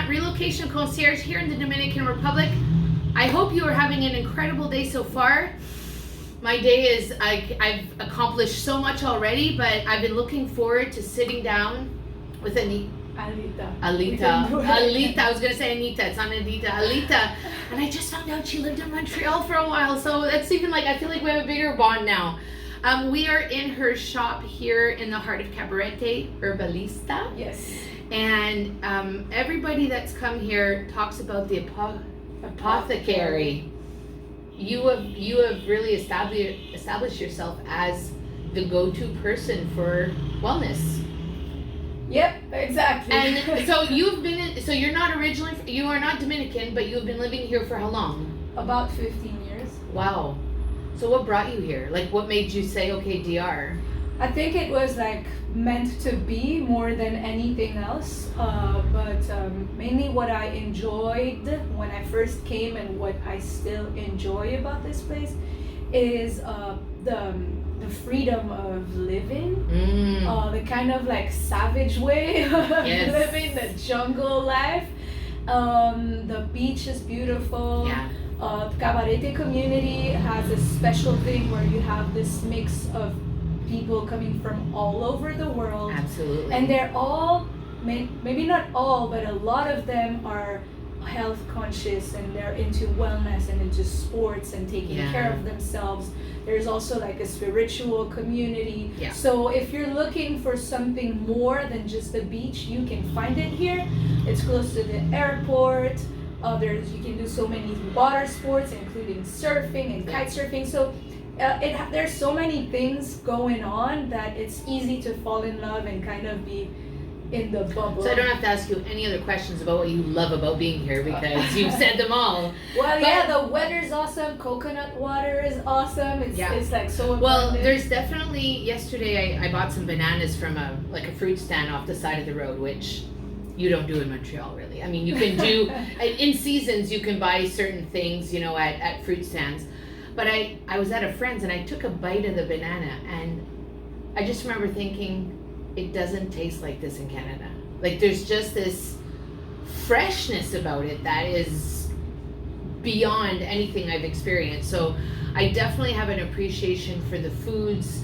Relocation concierge here in the Dominican Republic. I hope you are having an incredible day so far. My day is, I've accomplished so much already, but I've been looking forward to sitting down with Alita. I was gonna say Anita, it's not Anita. Alita. And I just found out she lived in Montreal for a while, so that's even like, I feel like we have a bigger bond now. We are in her shop here in the heart of Cabarete, Herbalista. Yes. And everybody that's come here talks about the Apothecary. You have really established yourself as the go-to person for wellness. Yep, exactly. And so you're not Dominican, but you've been living here for how long? About 15 years. Wow. So what brought you here? Like, what made you say, okay, DR? I think it was like meant to be more than anything else, but mainly what I enjoyed when I first came and what I still enjoy about this place is the freedom of living, the kind of like savage way of living, the jungle life. The beach is beautiful. Yeah. The Cabarete community has a special thing where you have this mix of people coming from all over the world. Absolutely. And they're all, maybe not all, but a lot of them are health conscious and they're into wellness and into sports and taking care of themselves. There's also like a spiritual community. Yeah. So if you're looking for something more than just the beach, you can find it here. It's close to the airport. You can do so many water sports, including surfing and kite surfing. So there's so many things going on that it's easy to fall in love and kind of be in the bubble. So I don't have to ask you any other questions about what you love about being here because you've said them all. Well, the weather's awesome. Coconut water is awesome. It's like so abundant. Well, there's definitely, yesterday I bought some bananas from a fruit stand off the side of the road, which you don't do in Montreal, really. I mean, you can do, in seasons you can buy certain things, at fruit stands. But I was at a friend's and I took a bite of the banana and I just remember thinking, it doesn't taste like this in Canada. Like there's just this freshness about it that is beyond anything I've experienced. So I definitely have an appreciation for the foods,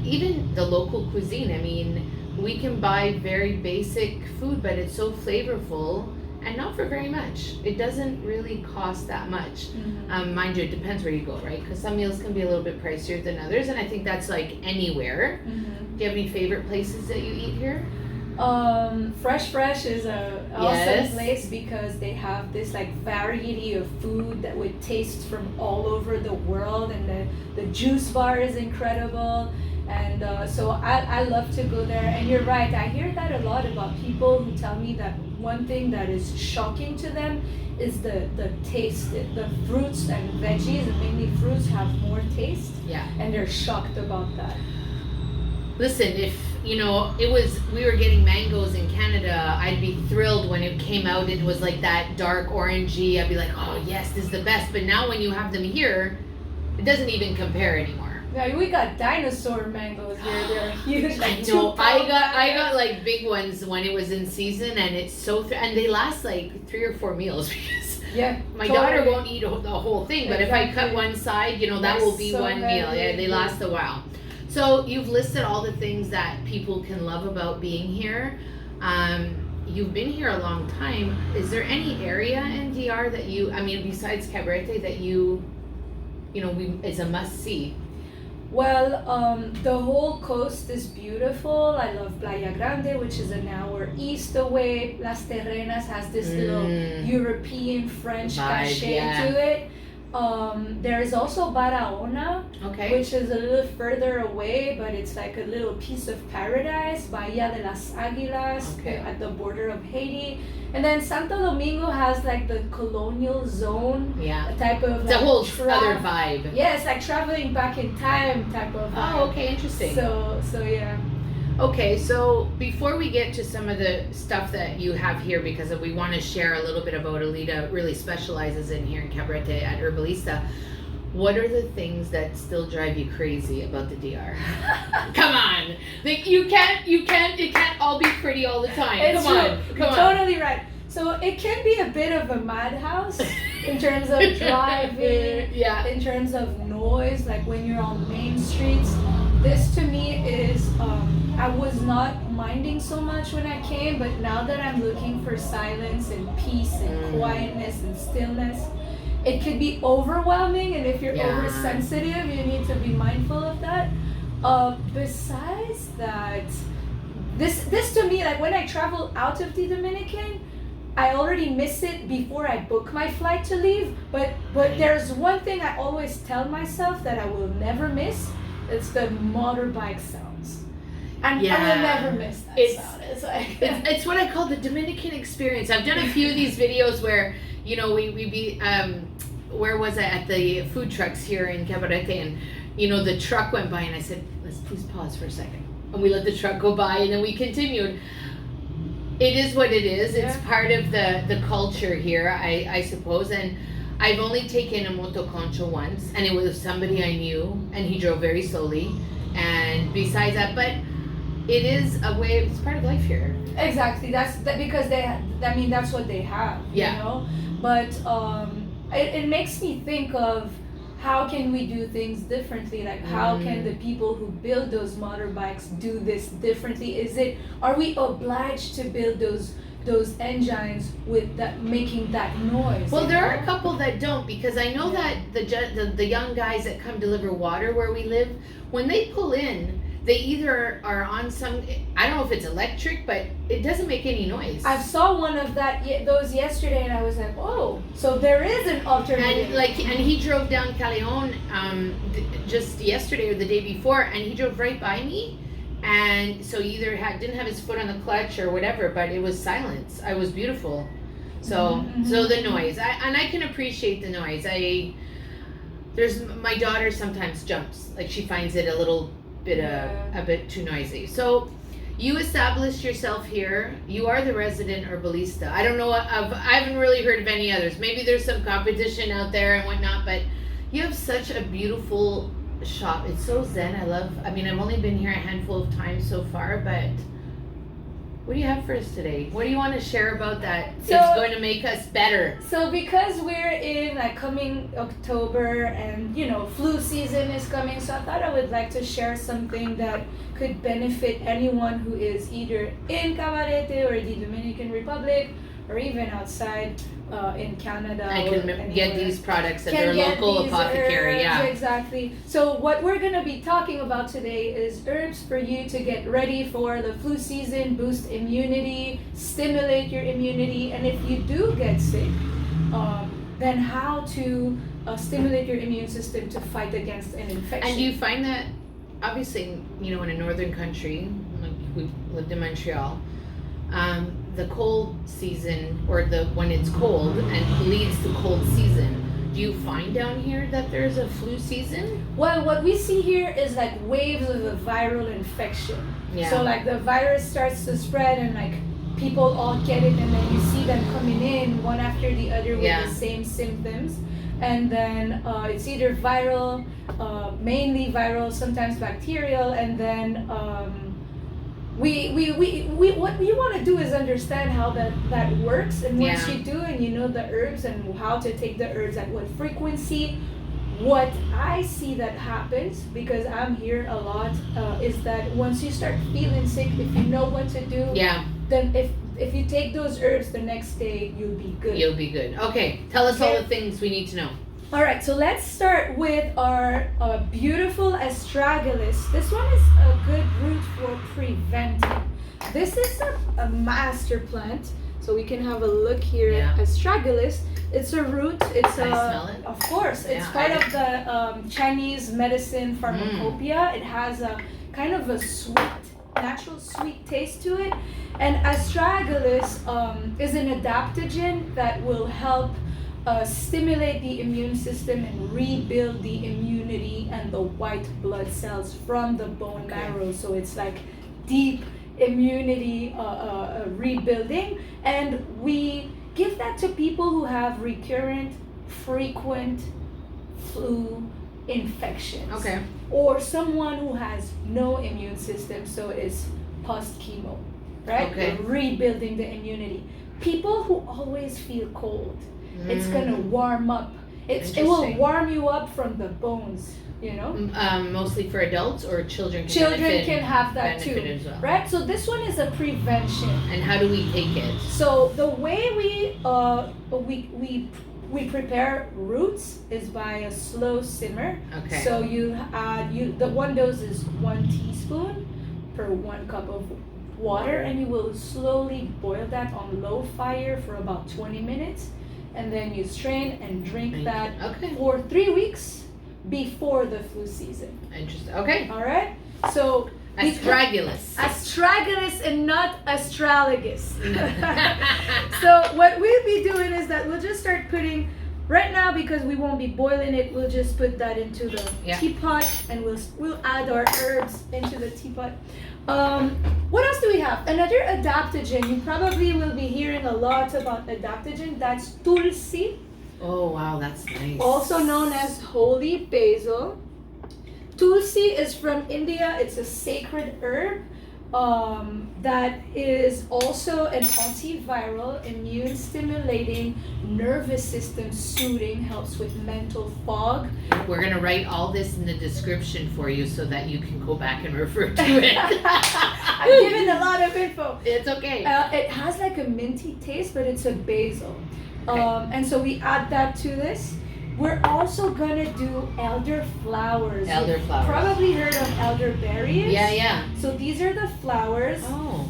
even the local cuisine. I mean, we can buy very basic food, but it's so flavorful. And not for very much. It doesn't really cost that much. Mm-hmm. Mind you, it depends where you go, right? Because some meals can be a little bit pricier than others, and I think that's like anywhere. Mm-hmm. Do you have any favorite places that you eat here? Fresh is a awesome place because they have this like variety of food that would taste from all over the world, and the juice bar is incredible. And so I love to go there. And you're right, I hear that a lot about people who tell me that one thing that is shocking to them is the taste. The fruits and veggies, and mainly fruits, have more taste. Yeah. And they're shocked about that. Listen, if we were getting mangoes in Canada, I'd be thrilled when it came out. It was like that dark orangey. I'd be like, oh yes, this is the best. But now when you have them here, it doesn't even compare anymore. Yeah, we got dinosaur mangoes here. They're huge. I know. I got like big ones when it was in season, and it's so and they last like 3 or 4 meals because my daughter won't eat the whole thing. But if I cut one side, that will be one meal. Yeah, they last a while. So you've listed all the things that people can love about being here. You've been here a long time. Is there any area in DR that besides Cabarete that is a must see? Well, the whole coast is beautiful. I love Playa Grande, which is an hour east away. Las Terrenas has this little European French cachet to it. There is also Barahona, Okay. which is a little further away, but it's like a little piece of paradise, Bahía de las Águilas, Okay. at the border of Haiti. And then Santo Domingo has like the colonial zone, Yeah. a type of It's a like, whole other vibe. yeah, it's like traveling back in time type of vibe. Oh, okay, interesting. So yeah. Okay, so before we get to some of the stuff that you have here, because we want to share a little bit about Alita really specializes in here in Cabarete at Herbalista, what are the things that still drive you crazy about the DR? Come on, like it can't all be pretty all the time. It's Come true. on, You're come on. totally right. So it can be a bit of a madhouse in terms of driving, Yeah. in terms of noise, like when you're on main streets. This to me is, I was not minding so much when I came, but now that I'm looking for silence and peace and quietness and stillness, it could be overwhelming, and if you're Yeah. oversensitive, you need to be mindful of that. Besides that, this to me, like when I travel out of the Dominican, I already miss it before I book my flight to leave. But there's one thing I always tell myself that I will never miss. It's the motorbike sounds. And I will never miss that sound. It's like it's what I call the Dominican experience. I've done a few of these videos where, you know, we be where was I at the food trucks here in Cabarete, and you know the truck went by and I said, let's please pause for a second, and we let the truck go by and then we continued. It is what it is. It's part of the culture here, I suppose. And I've only taken a motoconcho once, and it was somebody I knew, and he drove very slowly. And besides that, but it is a way. It's part of life here. Exactly. That's because that's what they have. Yeah. You know. But it makes me think of how can we do things differently? Like how can the people who build those motorbikes do this differently? Are we obliged to build those engines with that making that noise? Well, there are a couple that don't, because I know that the young guys that come deliver water where we live, when they pull in, they either are on some, I don't know if it's electric, but it doesn't make any noise. I saw one of those yesterday, and I was like, oh, so there is an alternative. And he drove down Caleon just yesterday or the day before, and he drove right by me. And so he either didn't have his foot on the clutch or whatever, but it was silence. I was beautiful. So so the noise, I can appreciate the noise. My daughter sometimes jumps, like she finds it a bit too noisy. So you established yourself here. You are the resident herbalista. I don't know I haven't really heard of any others. Maybe there's some competition out there and whatnot, but you have such a beautiful shop. It's so zen. I've only been here a handful of times so far, but what do you have for us today? What do you want to share about that? It's going to make us better. So because we're in like coming October, and you know flu season is coming, so I thought I would like to share something that could benefit anyone who is either in Cabarete or the Dominican Republic, or even outside in Canada. I can get these products at their local apothecary. Herbs, yeah. Exactly. So what we're going to be talking about today is herbs for you to get ready for the flu season, boost immunity, stimulate your immunity, and if you do get sick, then how to stimulate your immune system to fight against an infection. And do you find that, obviously, you know, in a northern country, like we lived in Montreal, the cold season, or when it's cold and leads to cold season, do you find down here that there's a flu season? Well, what we see here is like waves of a viral infection. Yeah. So like the virus starts to spread, and like people all get it, and then you see them coming in one after the other with the same symptoms. And then it's either viral, mainly viral, sometimes bacterial, and then what we want to do is understand how that works, and once you do, and you know the herbs and how to take the herbs at what frequency, what I see that happens, because I'm here a lot, is that once you start feeling sick, if you know what to do, then if you take those herbs the next day, you'll be good. You'll be good. Okay, tell us all the things we need to know. All right, so let's start with our beautiful astragalus. This one is a good root for preventing. This is a master plant, so we can have a look here at astragalus. It's a root. It's Can I smell it? Of course, it's Yeah, part of the Chinese medicine pharmacopoeia. It has a kind of a sweet, natural sweet taste to it. And astragalus is an adaptogen that will help stimulate the immune system and rebuild the immunity and the white blood cells from the bone marrow. So it's like deep immunity rebuilding, and we give that to people who have recurrent, frequent flu infections. Okay. Or someone who has no immune system, so it's post chemo, right? Okay. We're rebuilding the immunity. People who always feel cold, it's gonna warm up. It will warm you up from the bones, you know? Mostly for adults, or children Can have that too, as well. right? So this one is a prevention. And how do we take it? So the way we prepare roots is by a slow simmer. Okay. So the one dose is 1 teaspoon per 1 cup of water, and you will slowly boil that on low fire for about 20 minutes, and then you strain and drink that for 3 weeks before the flu season. Interesting. Okay. All right. So astragalus and not astragalus. So what we'll be doing is that we'll just start putting, right now, because we won't be boiling it, we'll just put that into the teapot, and we'll add our herbs into the teapot. What else do we have? Another adaptogen. You probably will be hearing a lot about adaptogen. That's tulsi. Oh wow, that's nice. Also known as holy basil. Tulsi is from India. It's a sacred herb that is also an antiviral, immune stimulating, nervous system soothing, helps with mental fog. We're gonna write all this in the description for you so that you can go back and refer to it. I'm giving a lot of info. It's okay. It has like a minty taste, but it's a basil. Okay. And so we add that to this. We're also gonna do elderflowers. Elderflowers. You've probably heard of elderberries. Yeah. So these are the flowers. Oh.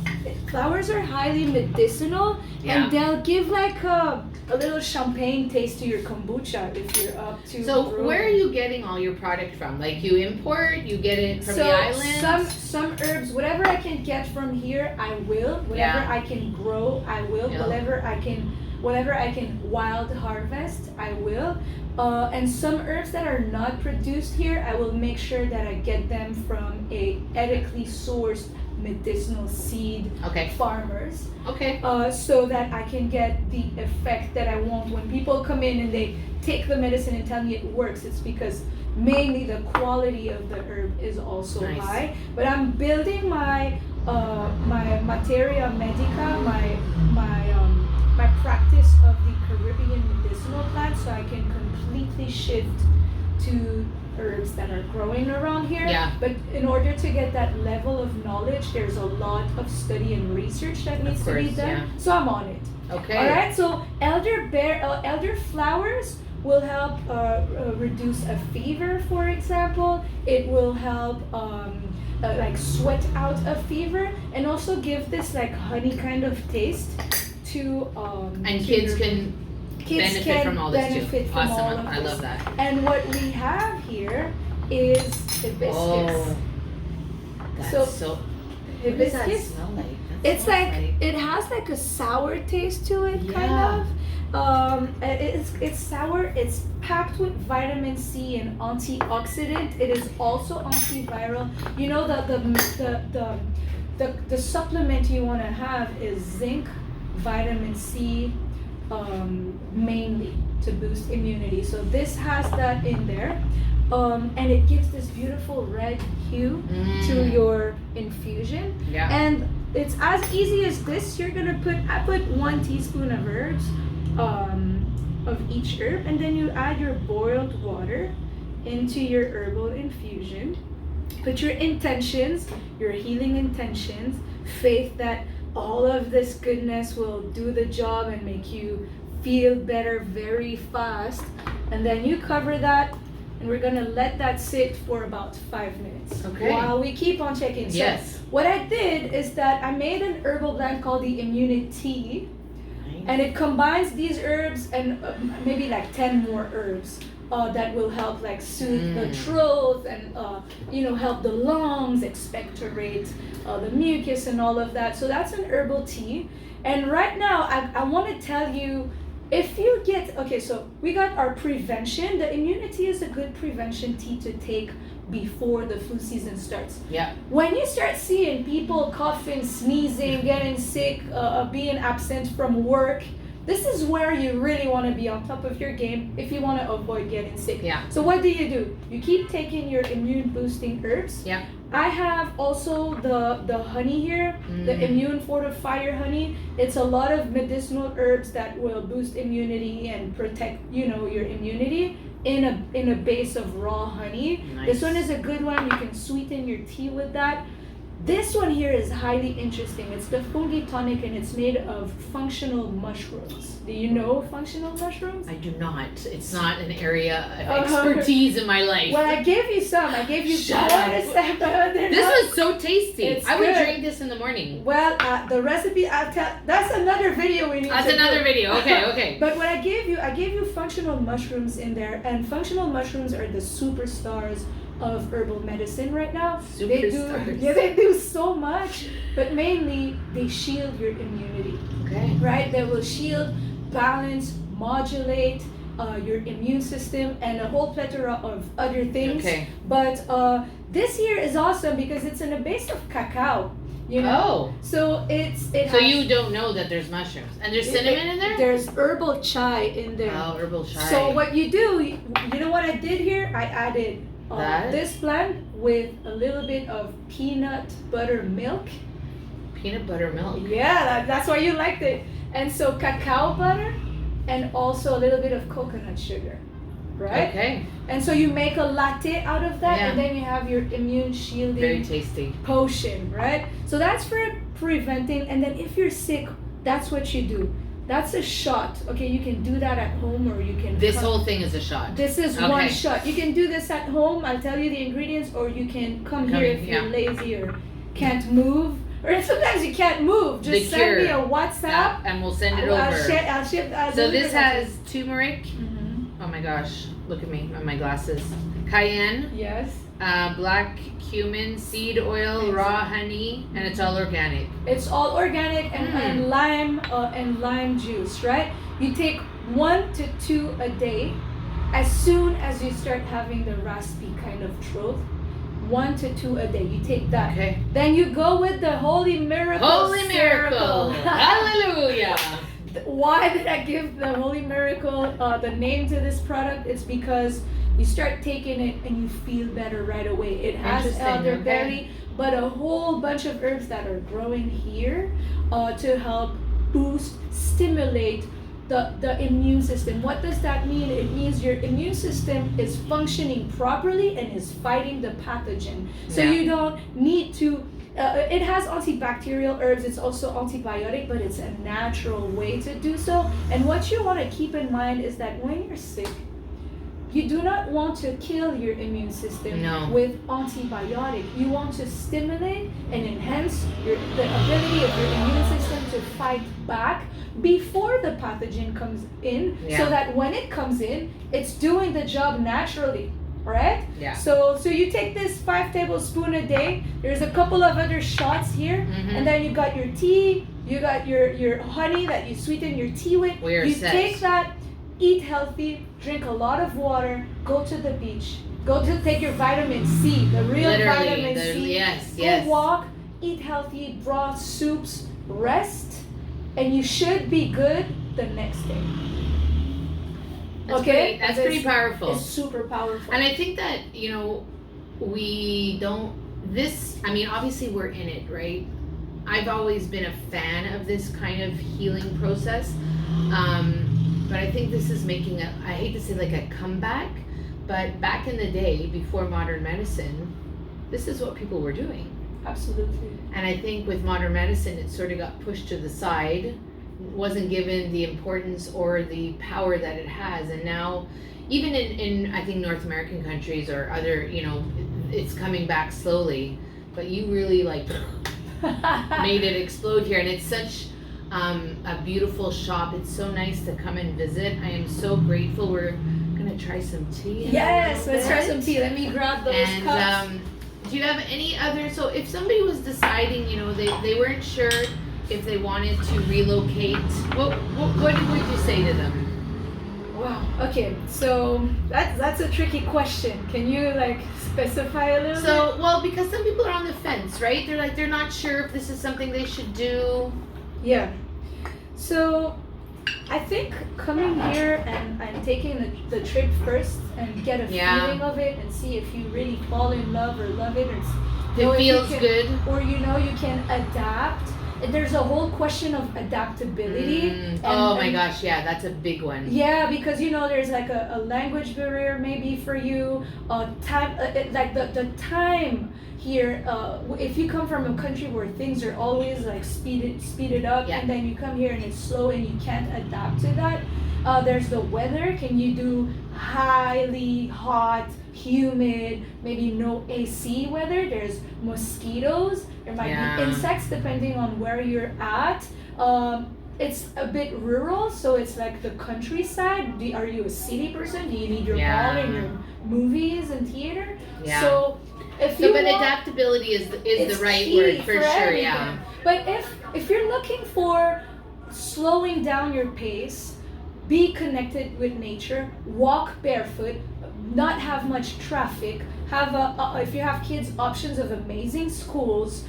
Flowers are highly medicinal, and they'll give like a little champagne taste to your kombucha if you're up to. So where are you getting all your product from? Like you import, you get it from the island? Some herbs, whatever I can get from here, I will. Whatever I can grow, I will. Yeah. Whatever I can wild harvest, I will. And some herbs that are not produced here, I will make sure that I get them from a ethically sourced medicinal seed farmers. Okay. So that I can get the effect that I want. When people come in and they take the medicine and tell me it works, it's because mainly the quality of the herb is also high. But I'm building my materia medica, my practice of the Caribbean medicinal plants, so I can completely shift to herbs that are growing around here. Yeah. But in order to get that level of knowledge, there's a lot of study and research that needs to be done. Yeah. So I'm on it. Okay. All right. So elderflowers will help reduce a fever, for example. It will help like sweat out a fever, and also give this like honey kind of taste to and kids can benefit from all this too. Awesome. I love that. And what we have here is hibiscus. Oh, that's so. Hibiscus. What does that smell like? It's like it has like a sour taste to it, kind of. It's sour. It's packed with vitamin C and antioxidant. It is also antiviral. You know the supplement you want to have is zinc, vitamin C, mainly to boost immunity. So this has that in there, and it gives this beautiful red hue to your infusion. Yeah. And it's as easy as this. I put 1 teaspoon of herbs, of each herb, and then you add your boiled water into your herbal infusion. Put your intentions, your healing intentions, faith that all of this goodness will do the job and make you feel better very fast. And then you cover that, and we're gonna let that sit for about 5 minutes. Okay. While we keep on checking. Yes. So what I did is that I made an herbal blend called the Immunity. Nice. And it combines these herbs and maybe like 10 more herbs that will help like soothe the throat and help the lungs, expectorate the mucus and all of that. So that's an herbal tea. And right now I want to tell you, if you get, okay, so we got our prevention. The immunity is a good prevention tea to take before the flu season starts. Yeah. When you start seeing people coughing, sneezing, getting sick, being absent from work, this is where you really want to be on top of your game if you want to avoid getting sick. Yeah. So what do? You keep taking your immune boosting herbs. Yeah. I have also the honey here, the immune fortifier honey. It's a lot of medicinal herbs that will boost immunity and protect, your immunity in a base of raw honey. Nice. This one is a good one. You can sweeten your tea with that. This one here is highly interesting. It's the fungi tonic and it's made of functional mushrooms. Do you know functional mushrooms? I do not. It's not an area of expertise in my life. Well, I gave you some. I gave you Shut some. up. This was so tasty. I would good. drink this in the morning. Well, the recipe I'll tell. That's another video we need. That's another video. Okay. But what I gave you functional mushrooms in there, and functional mushrooms are the superstars of herbal medicine right now. They do so much, but mainly they shield your immunity. Okay. Right? They will shield, balance, modulate your immune system, and a whole plethora of other things. Okay. But this here is awesome because it's in a base of cacao. Oh. So So you don't know that there's mushrooms and there's cinnamon in there? There's herbal chai in there. Oh, herbal chai. So what you do, you know what I did here? I added this plant with a little bit of peanut butter milk. Peanut butter milk. Yeah, that's why you liked it. And so cacao butter and also a little bit of coconut sugar, right? Okay. And so you make a latte out of that, Yeah. and then you have your immune shielding Very tasty. potion, right? So that's for preventing. And then if you're sick, that's what you do. That's a shot. Okay, you can do that at home, or you can. This whole thing is a shot. This is one shot. You can do this at home. I'll tell you the ingredients, or you can come here if you're lazy or can't move. Or sometimes you can't move. Just send me a WhatsApp. And we'll send it over. I'll ship. So this has turmeric. Mm-hmm. Oh my gosh, look at me on my glasses. Cayenne. Yes. Black cumin, seed oil, raw honey, and it's all organic. It's all organic and lime juice, right? You take 1 to 2 a day. As soon as you start having the raspy kind of throat, 1 to 2 a day. You take that. Okay. Then you go with the Holy Miracle. Holy Miracle! Hallelujah! Why did I give the Holy Miracle the name to this product? It's because you start taking it and you feel better right away. It has elderberry, but a whole bunch of herbs that are growing here to help boost, stimulate the immune system. What does that mean? It means your immune system is functioning properly and is fighting the pathogen. So you don't need to. It has antibacterial herbs. It's also antibiotic, but it's a natural way to do so. And what you want to keep in mind is that when you're sick, you do not want to kill your immune system with antibiotic. You want to stimulate and enhance the ability of your immune system to fight back before the pathogen comes in, so that when it comes in, it's doing the job naturally, right? Yeah. So you take this 5 tablespoons a day. There's a couple of other shots here, and then you got your tea, you got your honey that you sweeten your tea with. You take that. Eat healthy, drink a lot of water, go to the beach, go to take your vitamin C, the real vitamin C. Yes. Go walk, eat healthy, broth, soups, rest, and you should be good the next day. That's pretty powerful. It's super powerful. And I think that, we don't, obviously we're in it, right? I've always been a fan of this kind of healing process. But I think this is making I hate to say like a comeback, but back in the day, before modern medicine, this is what people were doing. Absolutely. And I think with modern medicine, it sort of got pushed to the side, wasn't given the importance or the power that it has. And now, even in I think North American countries or other, it's coming back slowly, but you really made it explode here. And it's such a beautiful shop. It's so nice to come and visit. I am so grateful. We're gonna try some tea. Yes, let's try some tea. Let me grab those cups. And do you have any other? So if somebody was deciding, you know, they weren't sure if they wanted to relocate, what would you say to them? Wow. Okay. So that's a tricky question. Can you like specify a little bit? So, well, because some people are on the fence, right? They're not sure if this is something they should do. Yeah. So I think coming here and taking the trip first and get a feeling of it and see if you really fall in love or love it, or it feels good, or you can adapt. There's a whole question of adaptability. Oh my gosh, yeah, that's a big one. Yeah, because there's like a language barrier maybe for you. Time, like the time here. If you come from a country where things are always like speeded up, and then you come here and it's slow and you can't adapt to that. There's the weather. Can you do highly hot, humid, maybe no AC weather? There's mosquitoes. There might be insects depending on where you're at. It's a bit rural, so it's like the countryside. Are you a city person? Do you need your mall and your movies and theater? Yeah. So if you but adaptability is the right word for sure. Everything. Yeah. But if you're looking for slowing down your pace, be connected with nature, walk barefoot, not have much traffic, have if you have kids, options of amazing schools,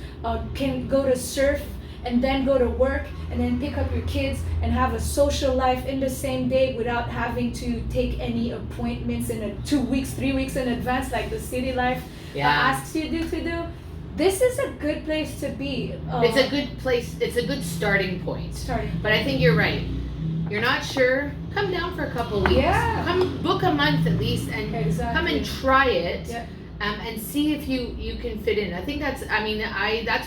can go to surf and then go to work and then pick up your kids and have a social life in the same day without having to take any appointments in 2 weeks, 3 weeks in advance like the city life asks you to do. This is a good place to be. It's a good place. It's a good starting point. But I think you're right. You're not sure, come down for a couple weeks. Yeah. Come book a month at least and come and try it. Yeah. And see if you can fit in. I think that's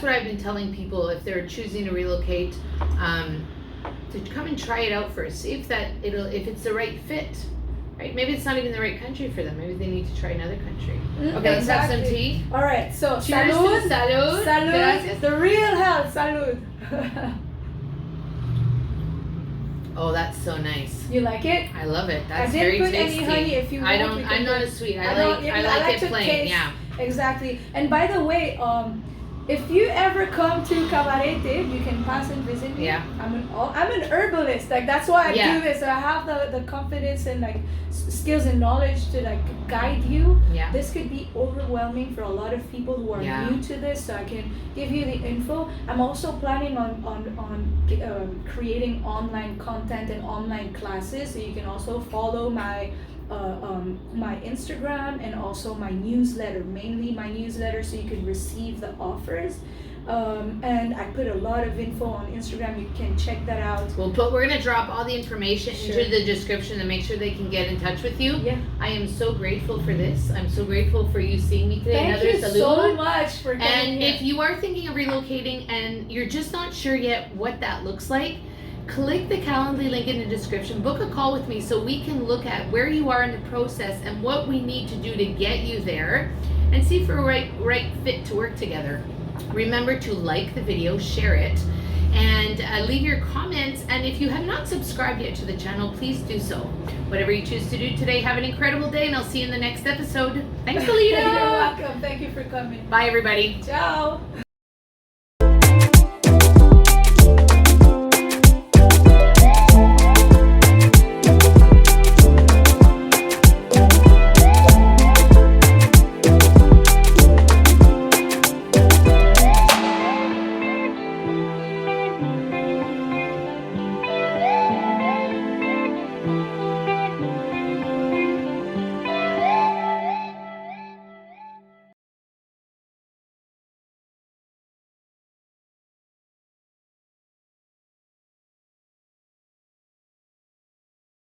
what I've been telling people if they're choosing to relocate, to come and try it out first. See if it's the right fit. Right? Maybe it's not even the right country for them. Maybe they need to try another country. Okay, let's have some tea. All right, so cheers salud. To salud. Salud. The real health. Salud. Oh, that's so nice. You like it? I love it. That's very tasty. tasty. Any honey if you want. I'm not a sweet. I like it plain. Taste. Yeah. Exactly. And by the way, if you ever come to Cabarete, you can pass and visit me. Yeah. I'm an herbalist. Like that's why I do this. So I have the confidence and like skills and knowledge to like guide you. Yeah. This could be overwhelming for a lot of people who are new to this. So I can give you the info. I'm also planning on creating online content and online classes. So you can also follow my Instagram and also my newsletter, mainly my newsletter, so you can receive the offers. And I put a lot of info on Instagram. You can check that out. We're gonna drop all the information into the description to make sure they can get in touch with you. Yeah. I am so grateful for this. I'm so grateful for you seeing me today. Thank you so much for coming. And if you are thinking of relocating and you're just not sure yet what that looks like, click the Calendly link in the description, book a call with me so we can look at where you are in the process and what we need to do to get you there and see if we're right fit to work together. Remember to like the video, share it, and leave your comments. And if you have not subscribed yet to the channel, please do so. Whatever you choose to do today, have an incredible day, and I'll see you in the next episode. Thanks, Alita. You're welcome. Thank you for coming. Bye, everybody. Ciao.